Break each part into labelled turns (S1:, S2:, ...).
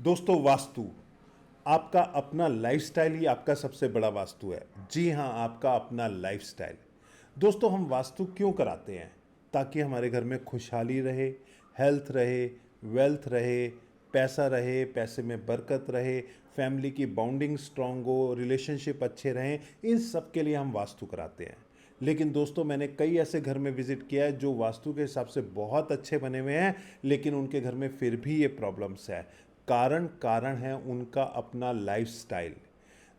S1: दोस्तों, वास्तु आपका अपना लाइफस्टाइल ही आपका सबसे बड़ा वास्तु है। जी हाँ, आपका अपना लाइफस्टाइल। दोस्तों, हम वास्तु क्यों कराते हैं? ताकि हमारे घर में खुशहाली रहे, हेल्थ रहे, वेल्थ रहे, पैसा रहे, पैसे में बरकत रहे, फैमिली की बॉन्डिंग स्ट्रांग हो, रिलेशनशिप अच्छे रहें। इन सब के लिए हम वास्तु कराते हैं। लेकिन दोस्तों, मैंने कई ऐसे घर में विजिट किया है जो वास्तु के हिसाब से बहुत अच्छे बने हुए हैं, लेकिन उनके घर में फिर भी ये प्रॉब्लम्स है। कारण है उनका अपना लाइफस्टाइल।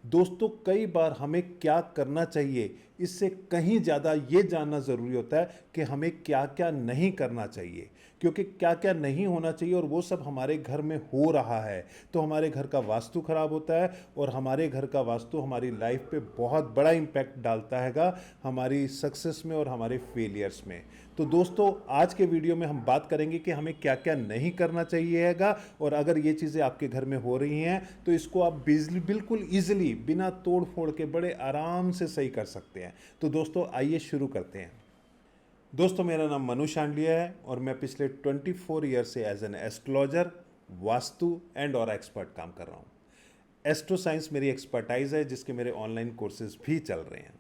S1: दोस्तों, कई बार हमें क्या करना चाहिए इससे कहीं ज़्यादा ये जानना ज़रूरी होता है कि हमें क्या क्या नहीं करना चाहिए। क्योंकि क्या क्या नहीं होना चाहिए और वो सब हमारे घर में हो रहा है तो हमारे घर का वास्तु खराब होता है, और हमारे घर का वास्तु हमारी लाइफ पे बहुत बड़ा इम्पैक्ट डालता हैगा, हमारी सक्सेस में और हमारे फेलियर्स में। तो दोस्तों, आज के वीडियो में हम बात करेंगे कि हमें क्या क्या नहीं करना चाहिए हैगा, और अगर ये चीज़ें आपके घर में हो रही हैं तो इसको आप बिल्कुल ईजिली बिना तोड़ फोड़ के बड़े आराम से सही कर सकते हैं। तो दोस्तों, आइए शुरू करते हैं। दोस्तों, मेरा नाम मनु शांडिया है और मैं पिछले 24 ईयर से as an astrologer, vastu and और एक्सपर्ट काम कर रहा हूँ। एस्ट्रो साइंस मेरी एक्सपर्टाइज है, जिसके मेरे ऑनलाइन कोर्सेज भी चल रहे हैं।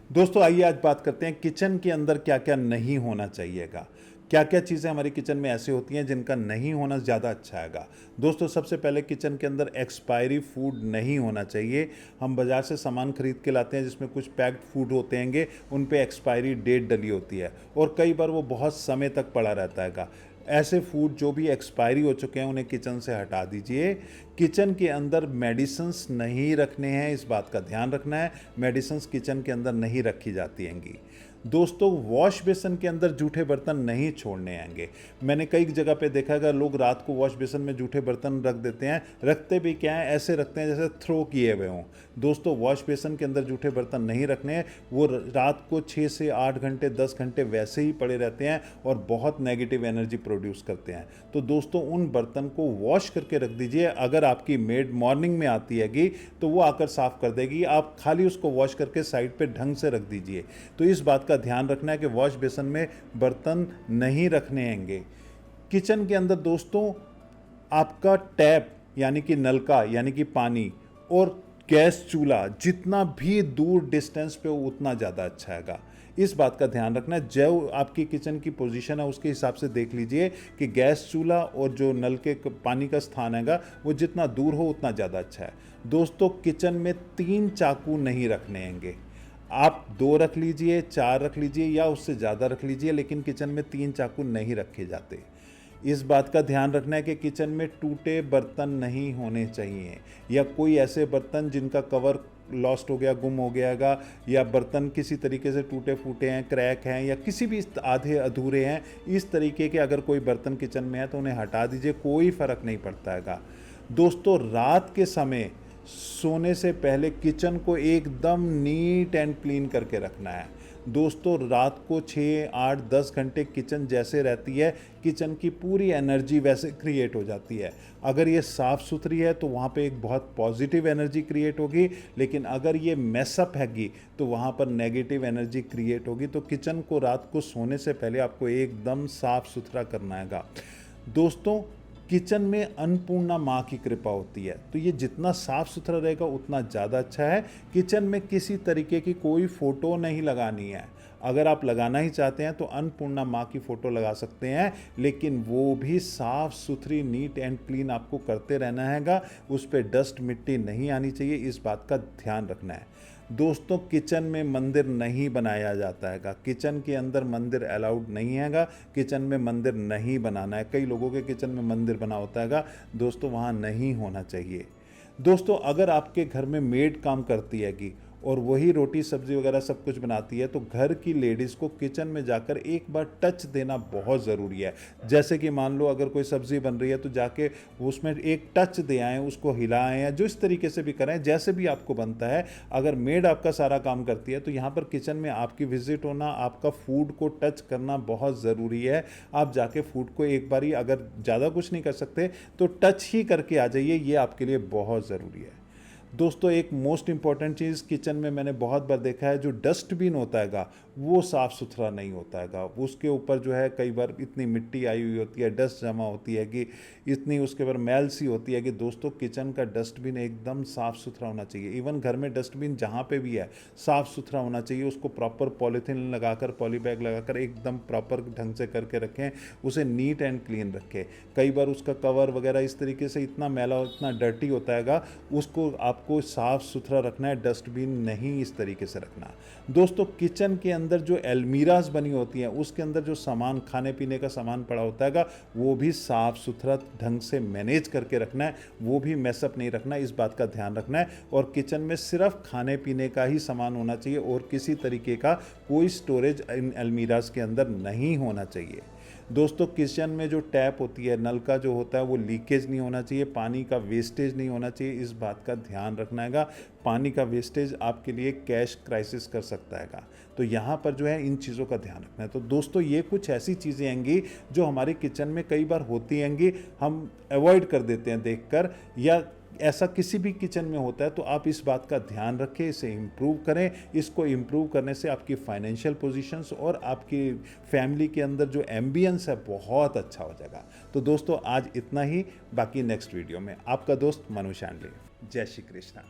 S1: दोस्तों, आइए आज बात करते हैं किचन के अंदर क्या क्या नहीं होना चाहिएगा। क्या क्या चीज़ें हमारी किचन में ऐसे होती हैं जिनका नहीं होना ज़्यादा अच्छा हैगा। दोस्तों, सबसे पहले किचन के अंदर एक्सपायरी फूड नहीं होना चाहिए। हम बाज़ार से सामान खरीद के लाते हैं जिसमें कुछ पैक्ड फूड होते हैंगे, उन पे एक्सपायरी डेट डली होती है और कई बार वो बहुत समय तक पड़ा रहता हैगा। ऐसे फूड जो भी एक्सपायरी हो चुके हैं उन्हें किचन से हटा दीजिए। किचन के अंदर मेडिसिन्स नहीं रखने हैं, इस बात का ध्यान रखना है। मेडिसिन्स किचन के अंदर नहीं रखी जाती हैंगी। दोस्तों, वॉश बेसन के अंदर जूठे बर्तन नहीं छोड़ने आएंगे। मैंने कई जगह पे देखा है लोग रात को वॉश बेसन में जूठे बर्तन रख देते हैं। रखते भी क्या है, ऐसे रखते हैं जैसे थ्रो किए हुए हों। दोस्तों, वॉश बेसन के अंदर जूठे बर्तन नहीं रखने हैं। वो रात को 6 से 8 घंटे 10 घंटे वैसे ही पड़े रहते हैं और बहुत नेगेटिव एनर्जी प्रोड्यूस करते हैं। तो दोस्तों, उन बर्तन को वॉश करके रख दीजिए। अगर आपकी मेड मॉर्निंग में आती हैगी तो वो आकर साफ़ कर देगी। आप खाली उसको वॉश करके साइड पे ढंग से रख दीजिए। तो इस बात का ध्यान रखना है कि वॉश बेसन में बर्तन नहीं रखने हैंगे। किचन के अंदर दोस्तों, आपका टैप यानी कि नलका यानी कि पानी और गैस चूल्हा जितना भी दूर डिस्टेंस पे हो उतना ज़्यादा अच्छा हैगा। इस बात का ध्यान रखना है। जो आपकी किचन की पोजीशन है उसके हिसाब से देख लीजिए कि गैस चूल्हा और जो नल के पानी का स्थान हैगा वो जितना दूर हो उतना ज़्यादा अच्छा है। दोस्तों, किचन में 3 चाकू नहीं रखने हैंगे। आप 2 रख लीजिए, 4 रख लीजिए या उससे ज़्यादा रख लीजिए, लेकिन किचन में 3 चाकू नहीं रखे जाते। इस बात का ध्यान रखना है कि किचन में टूटे बर्तन नहीं होने चाहिए, या कोई ऐसे बर्तन जिनका कवर लॉस्ट हो गया, गुम हो गयागा, या बर्तन किसी तरीके से टूटे फूटे हैं, क्रैक हैं, या किसी भी आधे अधूरे हैं। इस तरीके के अगर कोई बर्तन किचन में है तो उन्हें हटा दीजिए, कोई फ़र्क नहीं पड़ता हैगा। दोस्तों, रात के समय सोने से पहले किचन को एकदम नीट एंड क्लीन करके रखना है। दोस्तों, रात को 6, 8, 10 घंटे किचन जैसे रहती है, किचन की पूरी एनर्जी वैसे क्रिएट हो जाती है। अगर ये साफ़ सुथरी है तो वहाँ पे एक बहुत पॉजिटिव एनर्जी क्रिएट होगी, लेकिन अगर ये मैसअप हैगी तो वहाँ पर नेगेटिव एनर्जी क्रिएट होगी। तो किचन को रात को सोने से पहले आपको एकदम साफ़ सुथरा करना हैगा। दोस्तों, किचन में अन्नपूर्णा माँ की कृपा होती है, तो ये जितना साफ़ सुथरा रहेगा उतना ज़्यादा अच्छा है। किचन में किसी तरीके की कोई फ़ोटो नहीं लगानी है। अगर आप लगाना ही चाहते हैं तो अन्नपूर्णा माँ की फ़ोटो लगा सकते हैं, लेकिन वो भी साफ़ सुथरी नीट एंड क्लीन आपको करते रहना हैगा। उस पर डस्ट मिट्टी नहीं आनी चाहिए, इस बात का ध्यान रखना है। दोस्तों, किचन में मंदिर नहीं बनाया जाता हैगा। किचन के अंदर मंदिर अलाउड नहीं हैगा। किचन में मंदिर नहीं बनाना है। कई लोगों के किचन में मंदिर बना होता हैगा, दोस्तों वहाँ नहीं होना चाहिए। दोस्तों, अगर आपके घर में मेड काम करती हैगी और वही रोटी सब्जी वगैरह सब कुछ बनाती है तो घर की लेडीज़ को किचन में जाकर एक बार टच देना बहुत ज़रूरी है। जैसे कि मान लो अगर कोई सब्ज़ी बन रही है तो जाके उसमें एक टच दे आएँ, उसको हिलाएं, या जो इस तरीके से भी करें जैसे भी आपको बनता है। अगर मेड आपका सारा काम करती है तो यहाँ पर किचन में आपकी विजिट होना, आपका फूड को टच करना बहुत ज़रूरी है। आप जाके फूड को एक बारी, अगर ज़्यादा कुछ नहीं कर सकते तो टच ही करके आ जाइए, ये आपके लिए बहुत ज़रूरी है। दोस्तों एक मोस्ट इम्पॉर्टेंट चीज़ किचन में मैंने बहुत बार देखा है, जो डस्टबिन होता हैगा वो साफ़ सुथरा नहीं होता हैगा। उसके ऊपर जो है कई बार इतनी मिट्टी आई हुई होती है, डस्ट जमा होती है कि इतनी उसके ऊपर मैल सी होती है कि दोस्तों किचन का डस्टबिन एकदम साफ़ सुथरा होना चाहिए। इवन घर में डस्टबिन जहाँ पे भी है साफ़ सुथरा होना चाहिए। उसको प्रॉपर पॉलीथीन लगाकर, पॉली बैग लगाकर एकदम प्रॉपर ढंग से करके रखें, उसे नीट एंड क्लीन रखें। कई बार उसका कवर वगैरह इस तरीके से इतना मैला, इतना डर्टी होता हैगा, उसको आपको साफ़ सुथरा रखना है, डस्टबिन नहीं इस तरीके से रखना। दोस्तों किचन के अंदर जो अलमीराज बनी होती हैं उसके अंदर जो सामान, खाने पीने का सामान पड़ा होता हैगा, वो भी साफ़ सुथरा ढंग से मैनेज करके रखना है, वो भी मैसअप नहीं रखना है, इस बात का ध्यान रखना है। और किचन में सिर्फ खाने पीने का ही सामान होना चाहिए और किसी तरीके का कोई स्टोरेज इन अलमीराज के अंदर नहीं होना चाहिए। दोस्तों किचन में जो टैप होती है, नल का जो होता है, वो लीकेज नहीं होना चाहिए, पानी का वेस्टेज नहीं होना चाहिए, इस बात का ध्यान रखना हैगा। पानी का वेस्टेज आपके लिए कैश क्राइसिस कर सकता हैगा, तो यहाँ पर जो है इन चीज़ों का ध्यान रखना है। तो दोस्तों ये कुछ ऐसी चीज़ें होंगी जो हमारे किचन में कई बार होती होंगी, हम अवॉइड कर देते हैं देखकर, या ऐसा किसी भी किचन में होता है, तो आप इस बात का ध्यान रखें, इसे इम्प्रूव करें। इसको इम्प्रूव करने से आपकी फाइनेंशियल पोजीशंस और आपकी फैमिली के अंदर जो एम्बियंस है बहुत अच्छा हो जाएगा। तो दोस्तों आज इतना ही, बाकी नेक्स्ट वीडियो में। आपका दोस्त मनु शांडले। जय श्री कृष्णा।